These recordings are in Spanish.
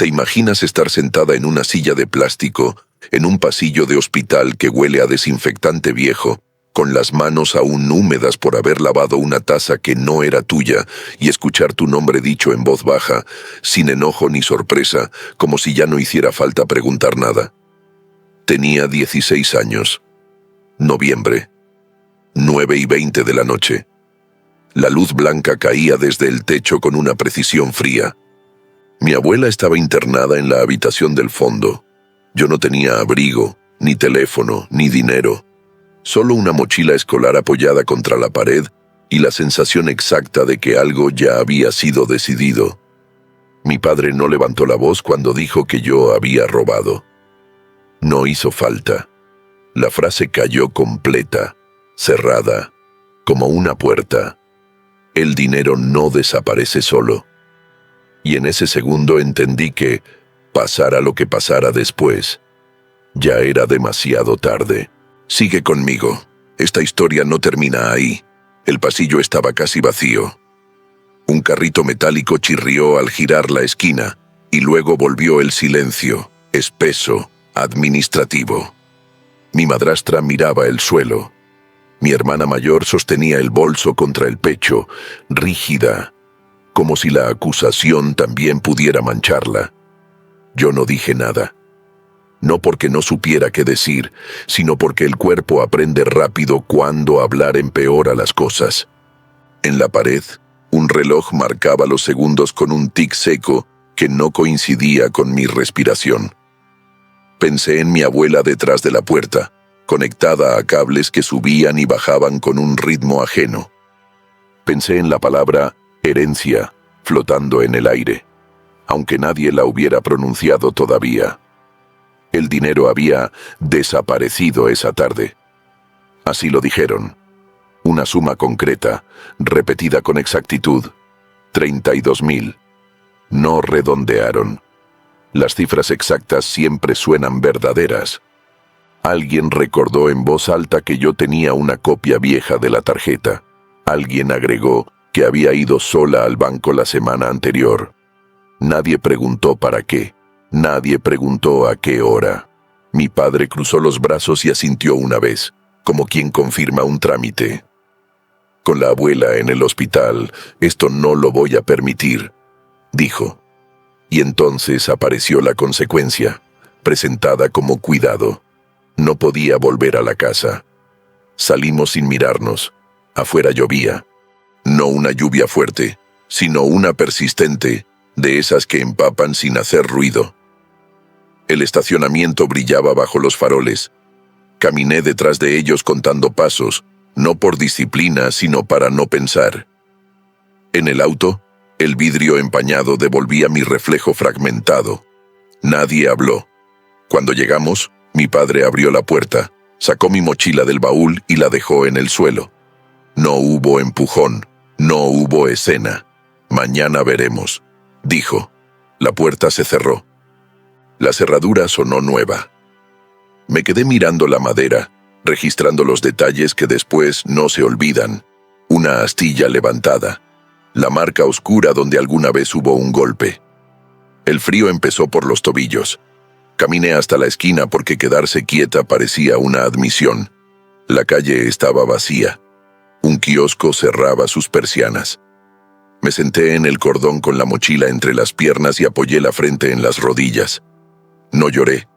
¿Te imaginas estar sentada en una silla de plástico, en un pasillo de hospital que huele a desinfectante viejo, con las manos aún húmedas por haber lavado una taza que no era tuya, y escuchar tu nombre dicho en voz baja, sin enojo ni sorpresa, como si ya no hiciera falta preguntar nada? Tenía 16 años. Noviembre. 9:20 de la noche. La luz blanca caía desde el techo con una precisión fría. Mi abuela estaba internada en la habitación del fondo. Yo no tenía abrigo, ni teléfono, ni dinero. Solo una mochila escolar apoyada contra la pared y la sensación exacta de que algo ya había sido decidido. Mi padre no levantó la voz cuando dijo que yo había robado. No hizo falta. La frase cayó completa, cerrada, como una puerta. El dinero no desaparece solo. Y en ese segundo entendí que, pasara lo que pasara después, ya era demasiado tarde. Sigue conmigo. Esta historia no termina ahí. El pasillo estaba casi vacío. Un carrito metálico chirrió al girar la esquina, y luego volvió el silencio, espeso, administrativo. Mi madrastra miraba el suelo. Mi hermana mayor sostenía el bolso contra el pecho, rígida, como si la acusación también pudiera mancharla. Yo no dije nada. No porque no supiera qué decir, sino porque el cuerpo aprende rápido cuándo hablar empeora las cosas. En la pared, un reloj marcaba los segundos con un tic seco que no coincidía con mi respiración. Pensé en mi abuela detrás de la puerta, conectada a cables que subían y bajaban con un ritmo ajeno. Pensé en la palabra herencia, flotando en el aire, aunque nadie la hubiera pronunciado todavía. El dinero había desaparecido esa tarde. Así lo dijeron. Una suma concreta, repetida con exactitud. 32.000. No redondearon. Las cifras exactas siempre suenan verdaderas. Alguien recordó en voz alta que yo tenía una copia vieja de la tarjeta. Alguien agregó que había ido sola al banco la semana anterior. Nadie preguntó para qué. Nadie preguntó a qué hora. Mi padre cruzó los brazos y asintió una vez, como quien confirma un trámite. Con la abuela en el hospital, esto no lo voy a permitir, dijo. Y entonces apareció la consecuencia, presentada como cuidado. No podía volver a la casa. Salimos sin mirarnos. Afuera llovía. No una lluvia fuerte, sino una persistente, de esas que empapan sin hacer ruido. El estacionamiento brillaba bajo los faroles. Caminé detrás de ellos contando pasos, no por disciplina, sino para no pensar. En el auto, el vidrio empañado devolvía mi reflejo fragmentado. Nadie habló. Cuando llegamos, mi padre abrió la puerta, sacó mi mochila del baúl y la dejó en el suelo. No hubo empujón, no hubo escena. Mañana veremos, dijo. La puerta se cerró. La cerradura sonó nueva. Me quedé mirando la madera, registrando los detalles que después no se olvidan. Una astilla levantada. La marca oscura donde alguna vez hubo un golpe. El frío empezó por los tobillos. Caminé hasta la esquina porque quedarse quieta parecía una admisión. La calle estaba vacía. Un kiosco cerraba sus persianas. Me senté en el cordón con la mochila entre las piernas y apoyé la frente en las rodillas. No lloré.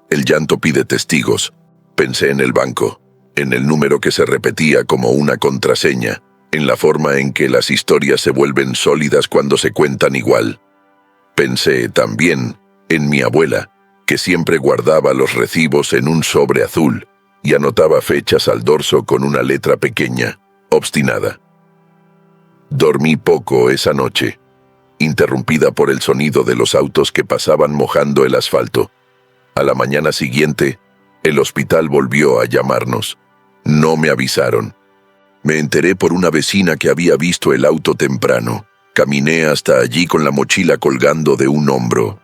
El llanto pide testigos. Pensé en el banco, en el número que se repetía como una contraseña, en la forma en que las historias se vuelven sólidas cuando se cuentan igual. Pensé también en mi abuela, que siempre guardaba los recibos en un sobre azul y anotaba fechas al dorso con una letra pequeña, obstinada. Dormí poco esa noche, interrumpida por el sonido de los autos que pasaban mojando el asfalto. A la mañana siguiente, el hospital volvió a llamarnos. No me avisaron. Me enteré por una vecina que había visto el auto temprano. Caminé hasta allí con la mochila colgando de un hombro.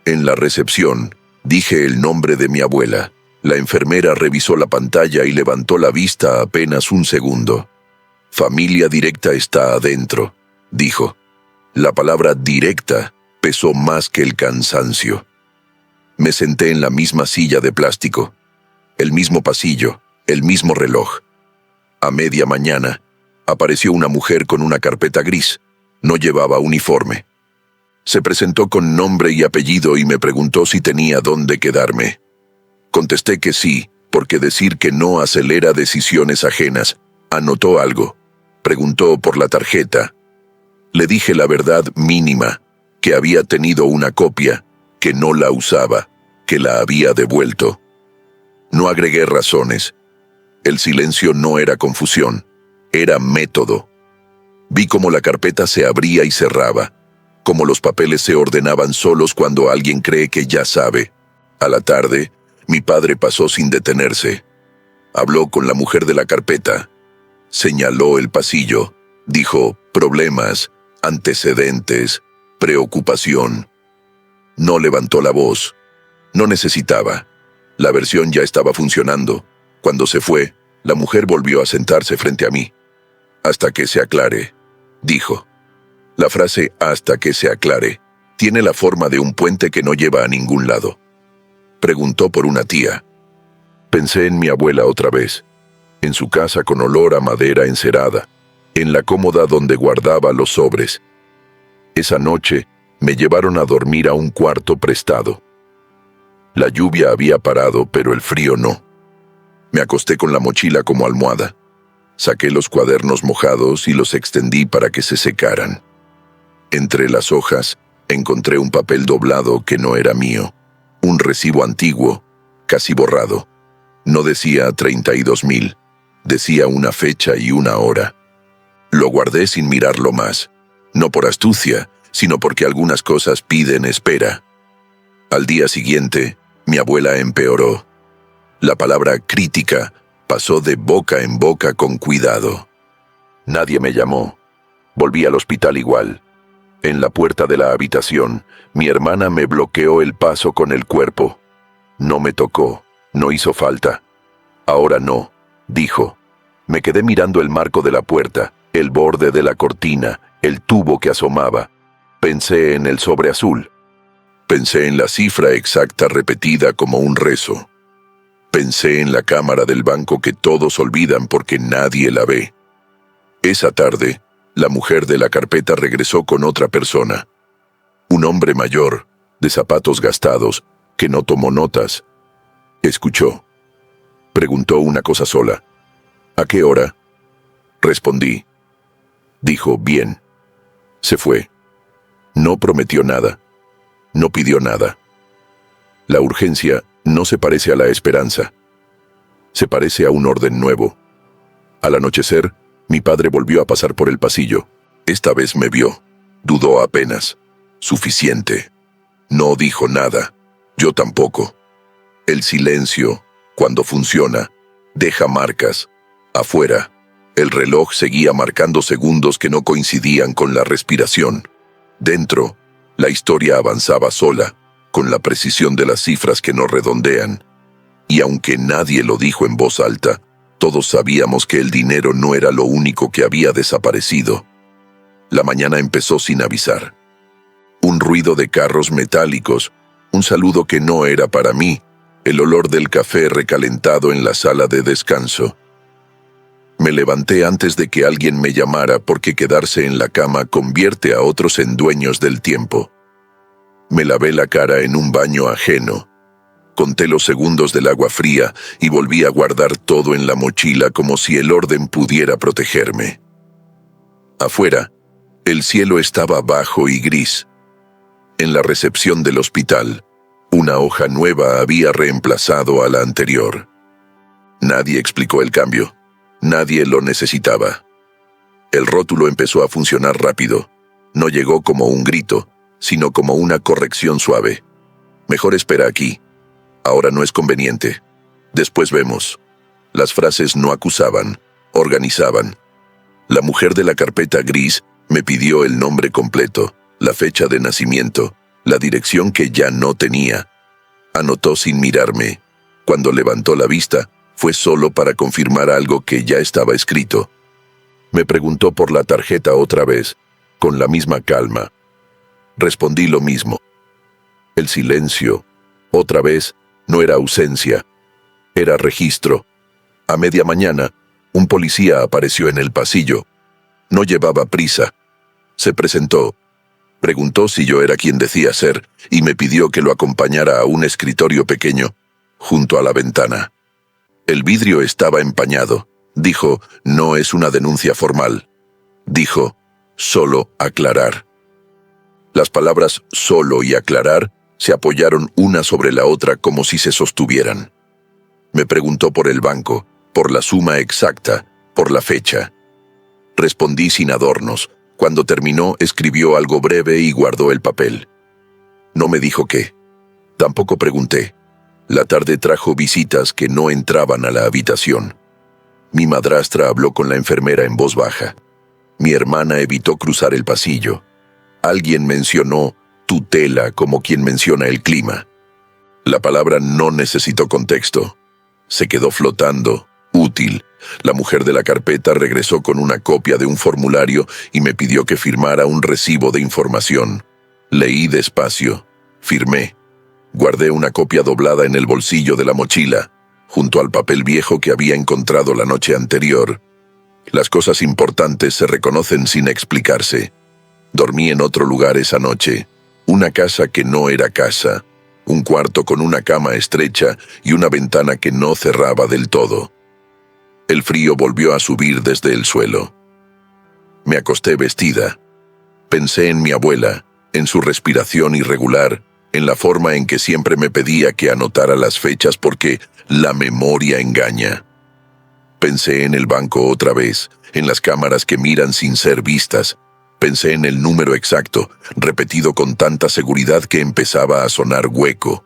En la recepción, dije el nombre de mi abuela. La enfermera revisó la pantalla y levantó la vista apenas un segundo. Familia directa está adentro, dijo. La palabra directa pesó más que el cansancio. Me senté en la misma silla de plástico, el mismo pasillo, el mismo reloj. A media mañana, apareció una mujer con una carpeta gris. No llevaba uniforme. Se presentó con nombre y apellido y me preguntó si tenía dónde quedarme. Contesté que sí, porque decir que no acelera decisiones ajenas. Anotó algo. Preguntó por la tarjeta. Le dije la verdad mínima, que había tenido una copia, que no la usaba, que la había devuelto. No agregué razones. El silencio no era confusión, era método. Vi cómo la carpeta se abría y cerraba, cómo los papeles se ordenaban solos cuando alguien cree que ya sabe. A la tarde, mi padre pasó sin detenerse. Habló con la mujer de la carpeta. Señaló el pasillo. Dijo, problemas, antecedentes, preocupación. No levantó la voz. No necesitaba. La versión ya estaba funcionando. Cuando se fue, la mujer volvió a sentarse frente a mí. Hasta que se aclare, dijo. La frase hasta que se aclare tiene la forma de un puente que no lleva a ningún lado. Preguntó por una tía. Pensé en mi abuela otra vez, en su casa con olor a madera encerada, en la cómoda donde guardaba los sobres. Esa noche me llevaron a dormir a un cuarto prestado. La lluvia había parado, pero el frío no. Me acosté con la mochila como almohada. Saqué los cuadernos mojados y los extendí para que se secaran. Entre las hojas encontré un papel doblado que no era mío. Un recibo antiguo, casi borrado. No decía 32,000, decía una fecha y una hora. Lo guardé sin mirarlo más, no por astucia, sino porque algunas cosas piden espera. Al día siguiente, mi abuela empeoró. La palabra crítica pasó de boca en boca con cuidado. Nadie me llamó. Volví al hospital igual. En la puerta de la habitación, mi hermana me bloqueó el paso con el cuerpo. No me tocó, no hizo falta. Ahora no, dijo. Me quedé mirando el marco de la puerta, el borde de la cortina, el tubo que asomaba. Pensé en el sobre azul. Pensé en la cifra exacta repetida como un rezo. Pensé en la cámara del banco que todos olvidan porque nadie la ve. Esa tarde, la mujer de la carpeta regresó con otra persona. Un hombre mayor, de zapatos gastados, que no tomó notas. Escuchó. Preguntó una cosa sola. ¿A qué hora? Respondí. Dijo, bien. Se fue. No prometió nada. No pidió nada. La urgencia no se parece a la esperanza. Se parece a un orden nuevo. Al anochecer, mi padre volvió a pasar por el pasillo. Esta vez me vio. Dudó apenas. Suficiente. No dijo nada. Yo tampoco. El silencio, cuando funciona, deja marcas. Afuera, el reloj seguía marcando segundos que no coincidían con la respiración. Dentro, la historia avanzaba sola, con la precisión de las cifras que no redondean. Y aunque nadie lo dijo en voz alta, todos sabíamos que el dinero no era lo único que había desaparecido. La mañana empezó sin avisar. Un ruido de carros metálicos, un saludo que no era para mí, el olor del café recalentado en la sala de descanso. Me levanté antes de que alguien me llamara porque quedarse en la cama convierte a otros en dueños del tiempo. Me lavé la cara en un baño ajeno. Conté los segundos del agua fría y volví a guardar todo en la mochila como si el orden pudiera protegerme. Afuera, el cielo estaba bajo y gris. En la recepción del hospital, una hoja nueva había reemplazado a la anterior. Nadie explicó el cambio. Nadie lo necesitaba. El rótulo empezó a funcionar rápido. No llegó como un grito, sino como una corrección suave. Mejor espera aquí. Ahora no es conveniente. Después vemos. Las frases no acusaban, organizaban. La mujer de la carpeta gris me pidió el nombre completo, la fecha de nacimiento, la dirección que ya no tenía. Anotó sin mirarme. Cuando levantó la vista, fue solo para confirmar algo que ya estaba escrito. Me preguntó por la tarjeta otra vez, con la misma calma. Respondí lo mismo. El silencio, otra vez, no era ausencia, era registro. A media mañana, un policía apareció en el pasillo. No llevaba prisa. Se presentó. Preguntó si yo era quien decía ser y me pidió que lo acompañara a un escritorio pequeño, junto a la ventana. El vidrio estaba empañado. Dijo, no es una denuncia formal. Dijo, solo aclarar. Las palabras solo y aclarar se apoyaron una sobre la otra como si se sostuvieran. Me preguntó por el banco, por la suma exacta, por la fecha. Respondí sin adornos. Cuando terminó, escribió algo breve y guardó el papel. No me dijo qué. Tampoco pregunté. La tarde trajo visitas que no entraban a la habitación. Mi madrastra habló con la enfermera en voz baja. Mi hermana evitó cruzar el pasillo. Alguien mencionó tutela como quien menciona el clima. La palabra no necesitó contexto. Se quedó flotando, útil. La mujer de la carpeta regresó con una copia de un formulario y me pidió que firmara un recibo de información. Leí despacio. Firmé. Guardé una copia doblada en el bolsillo de la mochila, junto al papel viejo que había encontrado la noche anterior. Las cosas importantes se reconocen sin explicarse. Dormí en otro lugar esa noche. Una casa que no era casa. Un cuarto con una cama estrecha y una ventana que no cerraba del todo. El frío volvió a subir desde el suelo. Me acosté vestida. Pensé en mi abuela, en su respiración irregular, en la forma en que siempre me pedía que anotara las fechas porque la memoria engaña. Pensé en el banco otra vez, en las cámaras que miran sin ser vistas. Pensé en el número exacto, repetido con tanta seguridad que empezaba a sonar hueco.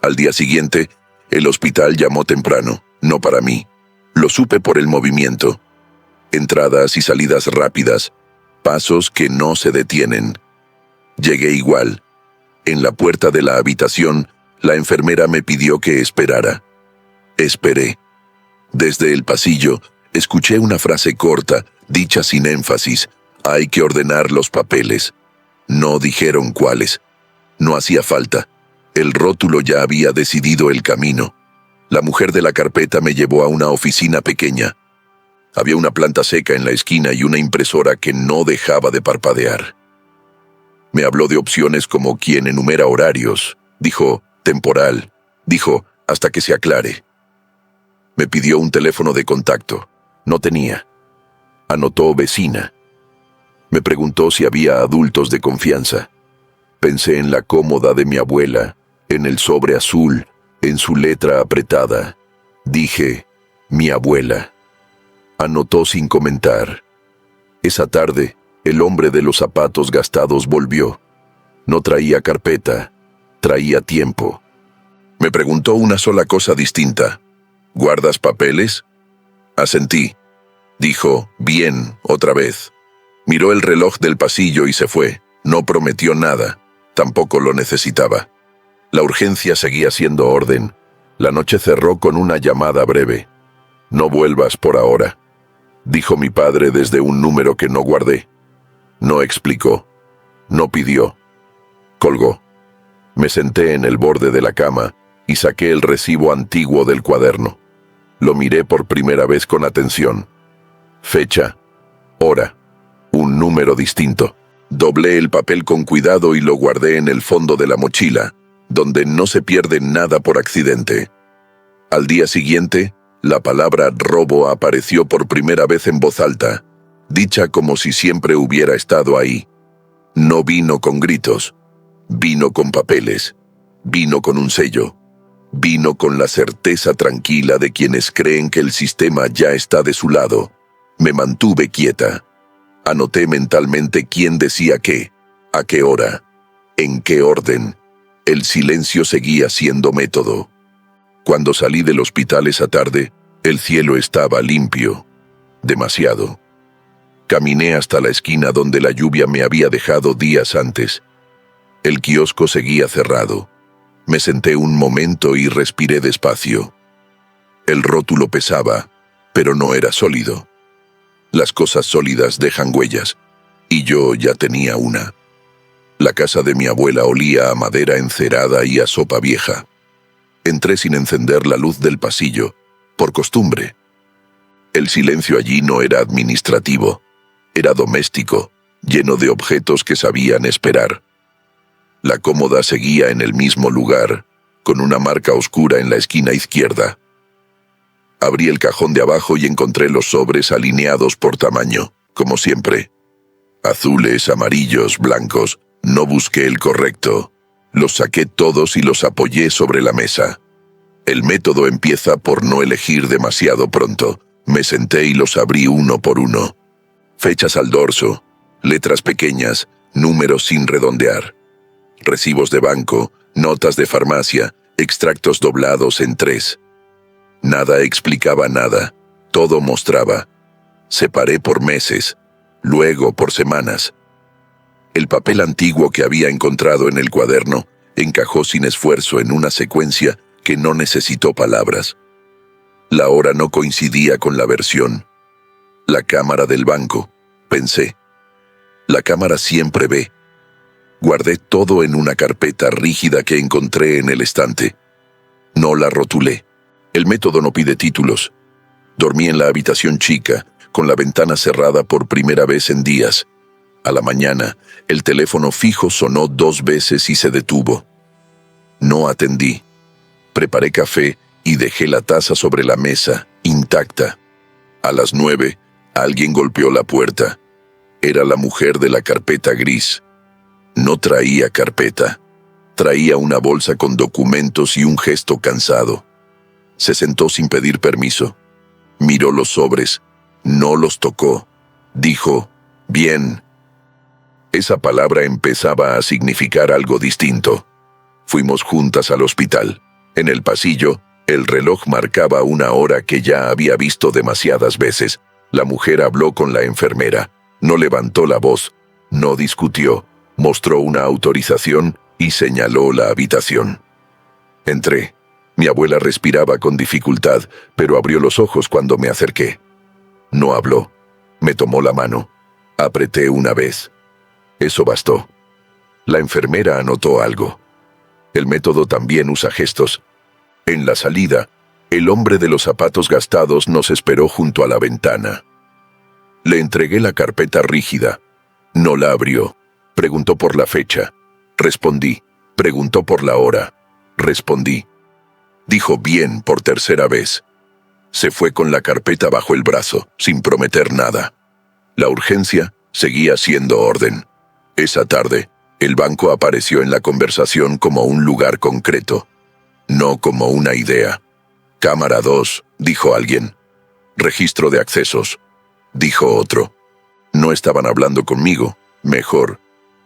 Al día siguiente, el hospital llamó temprano, no para mí. Lo supe por el movimiento. Entradas y salidas rápidas, pasos que no se detienen. Llegué igual. En la puerta de la habitación, la enfermera me pidió que esperara. Esperé. Desde el pasillo, escuché una frase corta, dicha sin énfasis. Hay que ordenar los papeles. No dijeron cuáles. No hacía falta. El rótulo ya había decidido el camino. La mujer de la carpeta me llevó a una oficina pequeña. Había una planta seca en la esquina y una impresora que no dejaba de parpadear. Me habló de opciones como quien enumera horarios. Dijo, temporal. Dijo, hasta que se aclare. Me pidió un teléfono de contacto. No tenía. Anotó vecina. Me preguntó si había adultos de confianza. Pensé en la cómoda de mi abuela, en el sobre azul, en su letra apretada. Dije, mi abuela. Anotó sin comentar. Esa tarde, el hombre de los zapatos gastados volvió. No traía carpeta, traía tiempo. Me preguntó una sola cosa distinta. ¿Guardas papeles? Asentí. Dijo, bien, otra vez. Miró el reloj del pasillo y se fue. No prometió nada. Tampoco lo necesitaba. La urgencia seguía siendo orden. La noche cerró con una llamada breve. No vuelvas por ahora, dijo mi padre desde un número que no guardé. No explicó. No pidió. Colgó. Me senté en el borde de la cama y saqué el recibo antiguo del cuaderno. Lo miré por primera vez con atención. Fecha, hora, un número distinto. Doblé el papel con cuidado y lo guardé en el fondo de la mochila, donde no se pierde nada por accidente. Al día siguiente, la palabra robo apareció por primera vez en voz alta, dicha como si siempre hubiera estado ahí. No vino con gritos, vino con papeles, vino con un sello, vino con la certeza tranquila de quienes creen que el sistema ya está de su lado. Me mantuve quieta. Anoté mentalmente quién decía qué, a qué hora, en qué orden. El silencio seguía siendo método. Cuando salí del hospital esa tarde, el cielo estaba limpio. Demasiado. Caminé hasta la esquina donde la lluvia me había dejado días antes. El kiosco seguía cerrado. Me senté un momento y respiré despacio. El rótulo pesaba, pero no era sólido. Las cosas sólidas dejan huellas, y yo ya tenía una. La casa de mi abuela olía a madera encerada y a sopa vieja. Entré sin encender la luz del pasillo, por costumbre. El silencio allí no era administrativo, era doméstico, lleno de objetos que sabían esperar. La cómoda seguía en el mismo lugar, con una marca oscura en la esquina izquierda. Abrí el cajón de abajo y encontré los sobres alineados por tamaño, como siempre. Azules, amarillos, blancos. No busqué el correcto. Los saqué todos y los apoyé sobre la mesa. El método empieza por no elegir demasiado pronto. Me senté y los abrí uno por uno. Fechas al dorso, letras pequeñas, números sin redondear. Recibos de banco, notas de farmacia, extractos doblados en 3. Nada explicaba nada, todo mostraba. Separé por meses, luego por semanas. El papel antiguo que había encontrado en el cuaderno encajó sin esfuerzo en una secuencia que no necesitó palabras. La hora no coincidía con la versión. La cámara del banco, pensé. La cámara siempre ve. Guardé todo en una carpeta rígida que encontré en el estante. No la rotulé. El método no pide títulos. Dormí en la habitación chica, con la ventana cerrada por primera vez en días. A la mañana, el teléfono fijo sonó 2 veces y se detuvo. No atendí. Preparé café y dejé la taza sobre la mesa, intacta. A las 9, alguien golpeó la puerta. Era la mujer de la carpeta gris. No traía carpeta. Traía una bolsa con documentos y un gesto cansado. Se sentó sin pedir permiso. Miró los sobres. No los tocó. Dijo, «Bien». Esa palabra empezaba a significar algo distinto. Fuimos juntas al hospital. En el pasillo, el reloj marcaba una hora que ya había visto demasiadas veces. La mujer habló con la enfermera. No levantó la voz. No discutió. Mostró una autorización y señaló la habitación. Entré. Mi abuela respiraba con dificultad, pero abrió los ojos cuando me acerqué. No habló. Me tomó la mano. Apreté una vez. Eso bastó. La enfermera anotó algo. El método también usa gestos. En la salida, el hombre de los zapatos gastados nos esperó junto a la ventana. Le entregué la carpeta rígida. No la abrió. Preguntó por la fecha. Respondí. Preguntó por la hora. Respondí. Dijo bien por tercera vez. Se fue con la carpeta bajo el brazo, sin prometer nada. La urgencia seguía siendo orden. Esa tarde, el banco apareció en la conversación como un lugar concreto, no como una idea. Cámara 2, dijo alguien. Registro de accesos, dijo otro. No estaban hablando conmigo, mejor.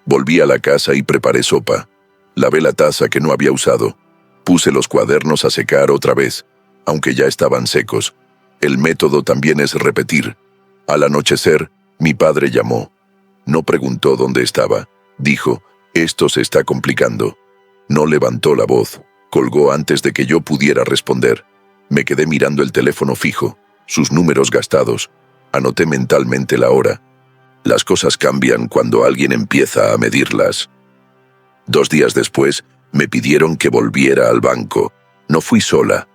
Volví a la casa y preparé sopa. Lavé la taza que no había usado. Puse los cuadernos a secar otra vez, aunque ya estaban secos. El método también es repetir. Al anochecer, mi padre llamó. No preguntó dónde estaba. Dijo, esto se está complicando. No levantó la voz. Colgó antes de que yo pudiera responder. Me quedé mirando el teléfono fijo, sus números gastados. Anoté mentalmente la hora. Las cosas cambian cuando alguien empieza a medirlas. 2 días después, me pidieron que volviera al banco. No fui sola.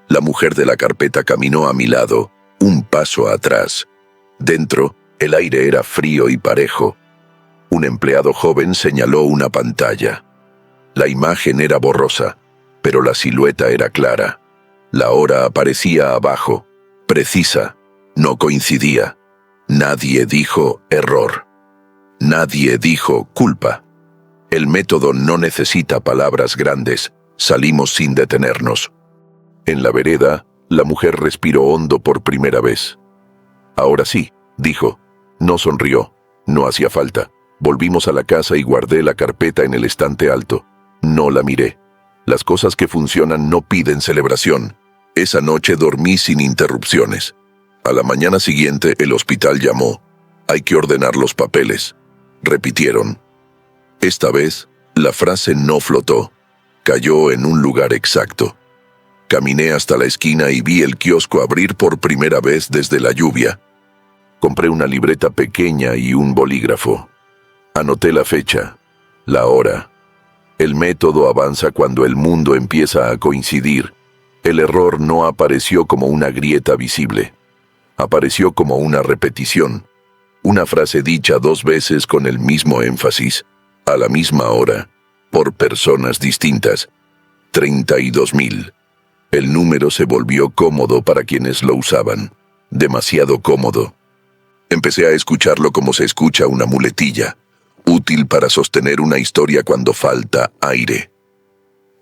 La mujer de la carpeta caminó a mi lado, un paso atrás. Dentro, el aire era frío y parejo. Un empleado joven señaló una pantalla. La imagen era borrosa, pero la silueta era clara. La hora aparecía abajo, precisa, no coincidía. Nadie dijo error. Nadie dijo culpa. El método no necesita palabras grandes. Salimos sin detenernos. En la vereda, la mujer respiró hondo por primera vez. Ahora sí, dijo. No sonrió. No hacía falta. Volvimos a la casa y guardé la carpeta en el estante alto. No la miré. Las cosas que funcionan no piden celebración. Esa noche dormí sin interrupciones. A la mañana siguiente el hospital llamó. Hay que ordenar los papeles. Repitieron. Esta vez, la frase no flotó. Cayó en un lugar exacto. Caminé hasta la esquina y vi el kiosco abrir por primera vez desde la lluvia. Compré una libreta pequeña y un bolígrafo. Anoté la fecha. La hora. El método avanza cuando el mundo empieza a coincidir. El error no apareció como una grieta visible. Apareció como una repetición. Una frase dicha 2 veces con el mismo énfasis, a la misma hora, por personas distintas. 32.000. El número se volvió cómodo para quienes lo usaban. Demasiado cómodo. Empecé a escucharlo como se escucha una muletilla, útil para sostener una historia cuando falta aire.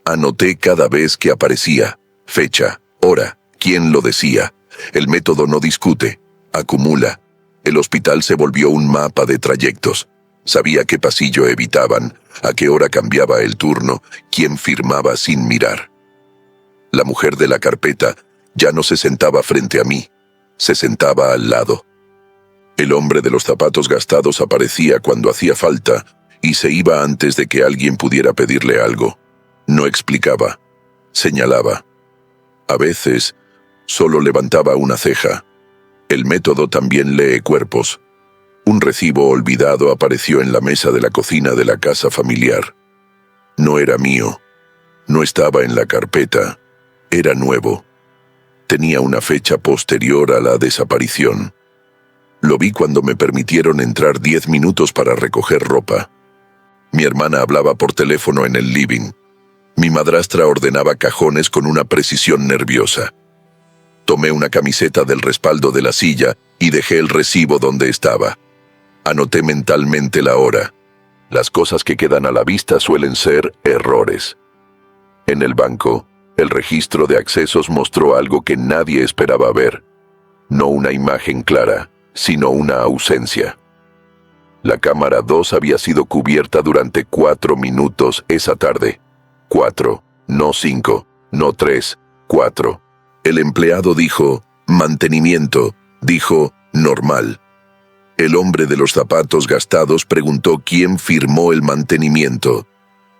Anoté cada vez que aparecía, fecha, hora, quién lo decía. El método no discute, acumula. El hospital se volvió un mapa de trayectos. Sabía qué pasillo evitaban, a qué hora cambiaba el turno, quién firmaba sin mirar. La mujer de la carpeta ya no se sentaba frente a mí, se sentaba al lado. El hombre de los zapatos gastados aparecía cuando hacía falta y se iba antes de que alguien pudiera pedirle algo. No explicaba, señalaba. A veces, solo levantaba una ceja. El método también lee cuerpos. Un recibo olvidado apareció en la mesa de la cocina de la casa familiar. No era mío. No estaba en la carpeta. Era nuevo. Tenía una fecha posterior a la desaparición. Lo vi cuando me permitieron entrar 10 minutos para recoger ropa. Mi hermana hablaba por teléfono en el living. Mi madrastra ordenaba cajones con una precisión nerviosa. Tomé una camiseta del respaldo de la silla y dejé el recibo donde estaba. Anoté mentalmente la hora. Las cosas que quedan a la vista suelen ser errores. En el banco, el registro de accesos mostró algo que nadie esperaba ver. No una imagen clara, sino una ausencia. La cámara 2 había sido cubierta durante 4 minutos esa tarde. 4, no 5, no 3, 4. El empleado dijo, mantenimiento, dijo, normal. El hombre de los zapatos gastados preguntó quién firmó el mantenimiento.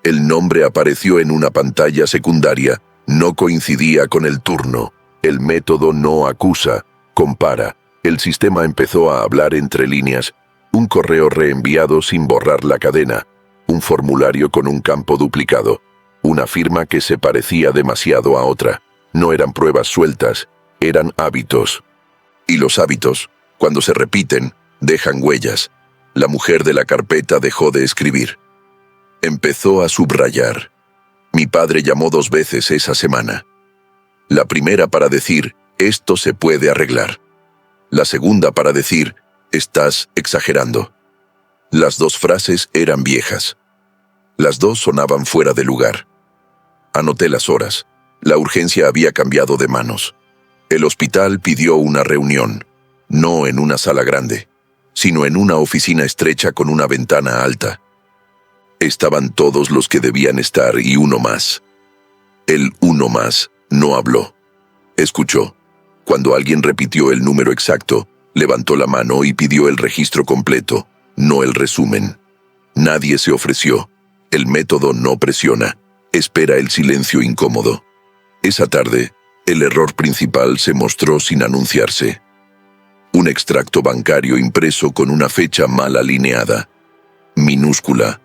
El nombre apareció en una pantalla secundaria, no coincidía con el turno. El método no acusa, compara. El sistema empezó a hablar entre líneas. Un correo reenviado sin borrar la cadena. Un formulario con un campo duplicado. Una firma que se parecía demasiado a otra. No eran pruebas sueltas, eran hábitos. Y los hábitos, cuando se repiten, dejan huellas. La mujer de la carpeta dejó de escribir. Empezó a subrayar. Mi padre llamó 2 veces esa semana. La primera para decir, esto se puede arreglar. La segunda para decir, estás exagerando. Las 2 frases eran viejas. Las 2 sonaban fuera de lugar. Anoté las horas. La urgencia había cambiado de manos. El hospital pidió una reunión, no en una sala grande, sino en una oficina estrecha con una ventana alta. Estaban todos los que debían estar y uno más. El uno más no habló. Escuchó. Cuando alguien repitió el número exacto, levantó la mano y pidió el registro completo, no el resumen. Nadie se ofreció. El método no presiona. Espera el silencio incómodo. Esa tarde, el error principal se mostró sin anunciarse. Un extracto bancario impreso con una fecha mal alineada. Minúscula.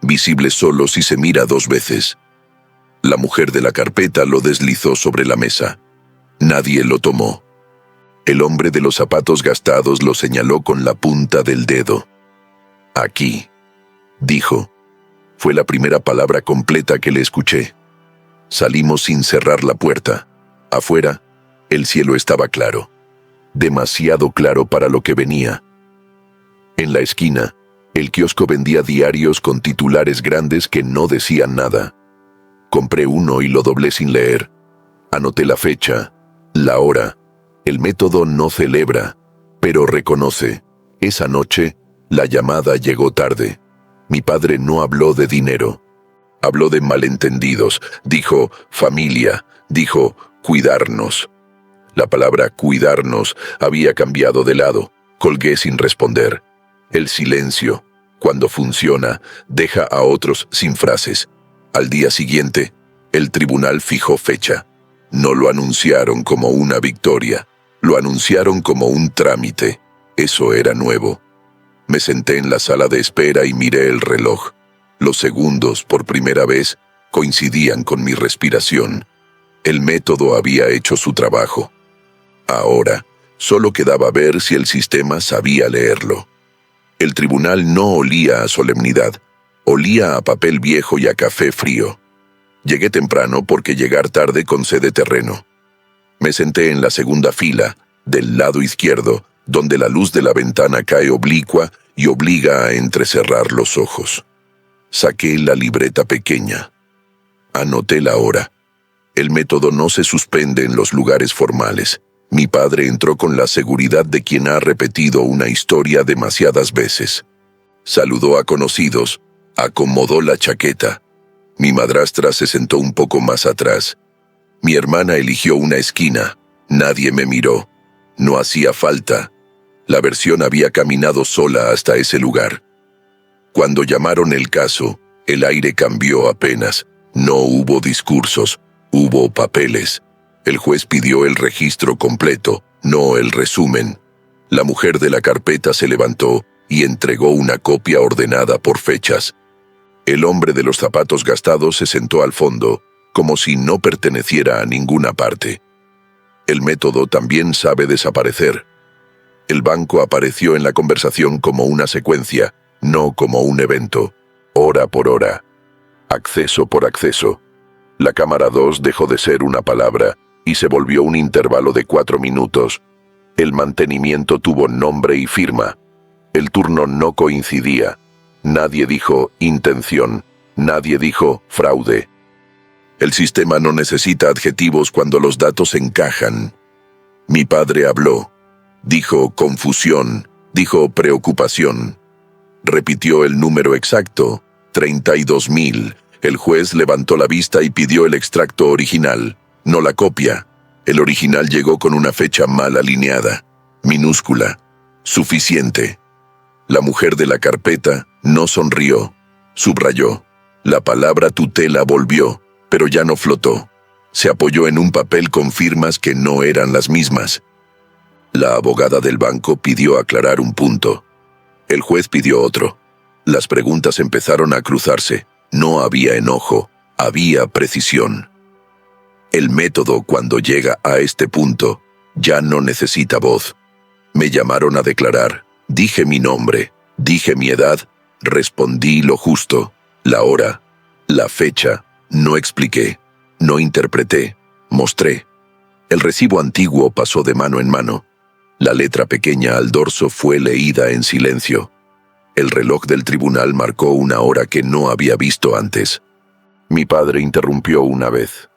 Visible solo si se mira 2 veces. La mujer de la carpeta lo deslizó sobre la mesa. Nadie lo tomó. El hombre de los zapatos gastados lo señaló con la punta del dedo. Aquí, dijo. Fue la primera palabra completa que le escuché. Salimos sin cerrar la puerta. Afuera, el cielo estaba claro. Demasiado claro para lo que venía. En la esquina, el kiosco vendía diarios con titulares grandes que no decían nada. Compré uno y lo doblé sin leer. Anoté la fecha, la hora. El método no celebra, pero reconoce. Esa noche, la llamada llegó tarde. Mi padre no habló de dinero. Habló de malentendidos. Dijo familia. Dijo cuidarnos. La palabra cuidarnos había cambiado de lado. Colgué sin responder. El silencio, cuando funciona, deja a otros sin frases. Al día siguiente, el tribunal fijó fecha. No lo anunciaron como una victoria. Lo anunciaron como un trámite. Eso era nuevo. Me senté en la sala de espera y miré el reloj. Los segundos, por primera vez, coincidían con mi respiración. El método había hecho su trabajo. Ahora, solo quedaba ver si el sistema sabía leerlo. El tribunal no olía a solemnidad, olía a papel viejo y a café frío. Llegué temprano porque llegar tarde concede terreno. Me senté en la segunda fila, del lado izquierdo, donde la luz de la ventana cae oblicua y obliga a entrecerrar los ojos. Saqué la libreta pequeña. Anoté la hora. El método no se suspende en los lugares formales. Mi padre entró con la seguridad de quien ha repetido una historia demasiadas veces. Saludó a conocidos, acomodó la chaqueta. Mi madrastra se sentó un poco más atrás. Mi hermana eligió una esquina. Nadie me miró. No hacía falta. La versión había caminado sola hasta ese lugar. Cuando llamaron el caso, el aire cambió apenas. No hubo discursos, hubo papeles. El juez pidió el registro completo, no el resumen. La mujer de la carpeta se levantó y entregó una copia ordenada por fechas. El hombre de los zapatos gastados se sentó al fondo, como si no perteneciera a ninguna parte. El método también sabe desaparecer. El banco apareció en la conversación como una secuencia, no como un evento, hora por hora, acceso por acceso. La cámara 2 dejó de ser una palabra y se volvió un intervalo de 4 minutos. El mantenimiento tuvo nombre y firma. El turno no coincidía. Nadie dijo intención. Nadie dijo fraude. El sistema no necesita adjetivos cuando los datos encajan. Mi padre habló. Dijo confusión. Dijo preocupación. Repitió el número exacto, 32,000. El juez levantó la vista y pidió el extracto original, no la copia. El original llegó con una fecha mal alineada, minúscula, suficiente. La mujer de la carpeta no sonrió, subrayó. La palabra tutela volvió, pero ya no flotó. Se apoyó en un papel con firmas que no eran las mismas. La abogada del banco pidió aclarar un punto. El juez pidió otro. Las preguntas empezaron a cruzarse. No había enojo, había precisión. El método, cuando llega a este punto, ya no necesita voz. Me llamaron a declarar. Dije mi nombre, dije mi edad, respondí lo justo, la hora, la fecha. No expliqué, no interpreté, mostré. El recibo antiguo pasó de mano en mano. La letra pequeña al dorso fue leída en silencio. El reloj del tribunal marcó una hora que no había visto antes. Mi padre interrumpió una vez.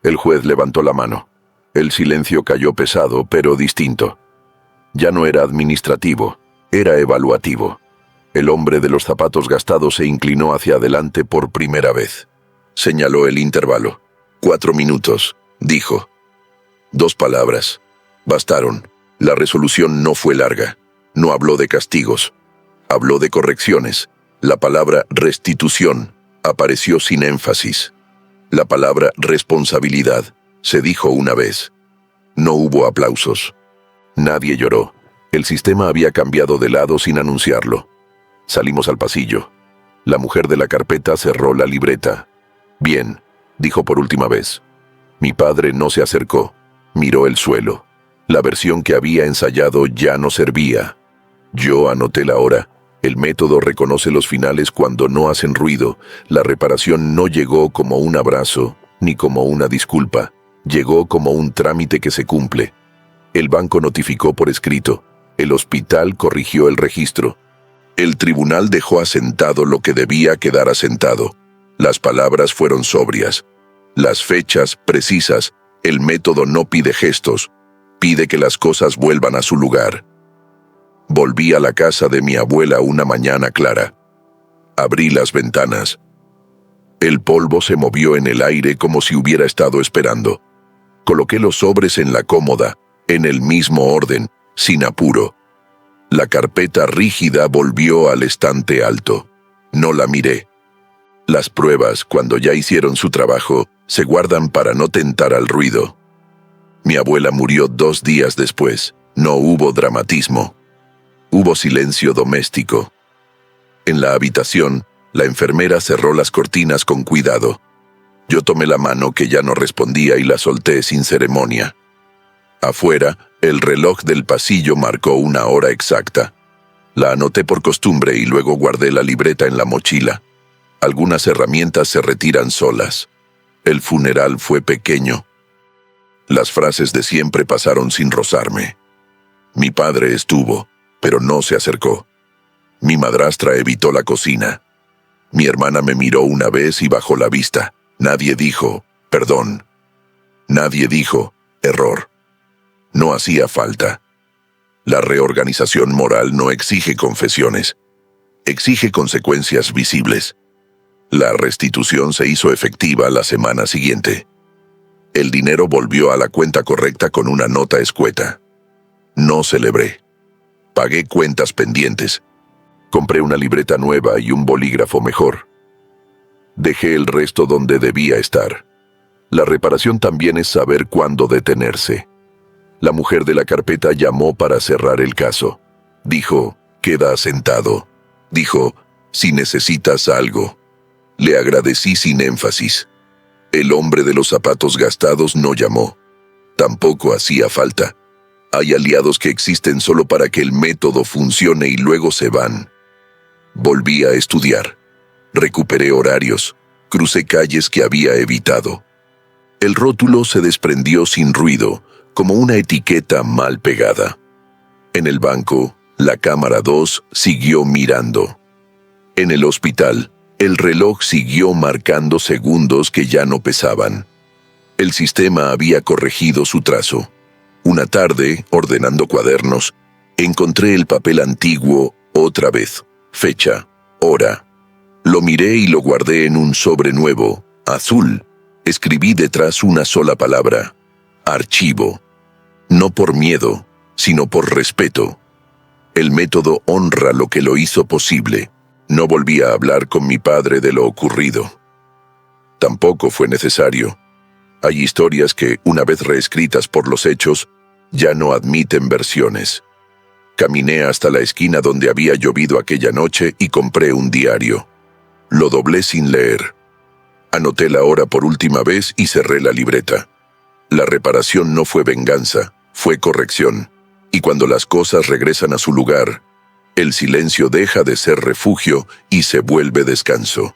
El juez levantó la mano. El silencio cayó pesado, pero distinto. Ya no era administrativo, era evaluativo. El hombre de los zapatos gastados se inclinó hacia adelante por primera vez. Señaló el intervalo. 4 minutos, dijo. 2 palabras. Bastaron. La resolución no fue larga. No habló de castigos. Habló de correcciones. La palabra restitución apareció sin énfasis. La palabra responsabilidad se dijo una vez. No hubo aplausos. Nadie lloró. El sistema había cambiado de lado sin anunciarlo. Salimos al pasillo. La mujer de la carpeta cerró la libreta. Bien, dijo por última vez. Mi padre no se acercó. Miró el suelo. La versión que había ensayado ya no servía. Yo anoté la hora. El método reconoce los finales cuando no hacen ruido. La reparación no llegó como un abrazo, ni como una disculpa. Llegó como un trámite que se cumple. El banco notificó por escrito. El hospital corrigió el registro. El tribunal dejó asentado lo que debía quedar asentado. Las palabras fueron sobrias. Las fechas precisas. El método no pide gestos. Pide que las cosas vuelvan a su lugar. Volví a la casa de mi abuela una mañana clara. Abrí las ventanas. El polvo se movió en el aire como si hubiera estado esperando. Coloqué los sobres en la cómoda, en el mismo orden, sin apuro. La carpeta rígida volvió al estante alto. No la miré. Las pruebas, cuando ya hicieron su trabajo, se guardan para no tentar al ruido. Mi abuela murió 2 días después. No hubo dramatismo. Hubo silencio doméstico. En la habitación, La enfermera cerró las cortinas con cuidado. Yo tomé la mano que ya no respondía y la solté sin ceremonia. Afuera, el reloj del pasillo marcó una hora exacta. La anoté por costumbre y luego guardé la libreta en la mochila. Algunas herramientas se retiran solas. El funeral fue pequeño. Las frases de siempre pasaron sin rozarme. Mi padre estuvo, pero no se acercó. Mi madrastra evitó la cocina. Mi hermana me miró una vez y bajó la vista. Nadie dijo, perdón. Nadie dijo, error. No hacía falta. La reorganización moral no exige confesiones. Exige consecuencias visibles. La restitución se hizo efectiva la semana siguiente. El dinero volvió a la cuenta correcta con una nota escueta. No celebré. Pagué cuentas pendientes. Compré una libreta nueva y un bolígrafo mejor. Dejé el resto donde debía estar. La reparación también es saber cuándo detenerse. La mujer de la carpeta llamó para cerrar el caso. Dijo, queda sentado. Dijo, si necesitas algo. Le agradecí sin énfasis. El hombre de los zapatos gastados no llamó. Tampoco hacía falta. Hay aliados que existen solo para que el método funcione y luego se van. Volví a estudiar. Recuperé horarios. Crucé calles que había evitado. El rótulo se desprendió sin ruido, como una etiqueta mal pegada. En el banco, la cámara 2 siguió mirando. En el hospital, el reloj siguió marcando segundos que ya no pesaban. El sistema había corregido su trazo. Una tarde, ordenando cuadernos, encontré el papel antiguo otra vez. Fecha, hora. Lo miré y lo guardé en un sobre nuevo, azul. Escribí detrás una sola palabra: archivo. No por miedo, sino por respeto. El método honra lo que lo hizo posible. No volví a hablar con mi padre de lo ocurrido. Tampoco fue necesario. Hay historias que, una vez reescritas por los hechos, ya no admiten versiones. Caminé hasta la esquina donde había llovido aquella noche y compré un diario. Lo doblé sin leer. Anoté la hora por última vez y cerré la libreta. La reparación no fue venganza, fue corrección. Y cuando las cosas regresan a su lugar, el silencio deja de ser refugio y se vuelve descanso.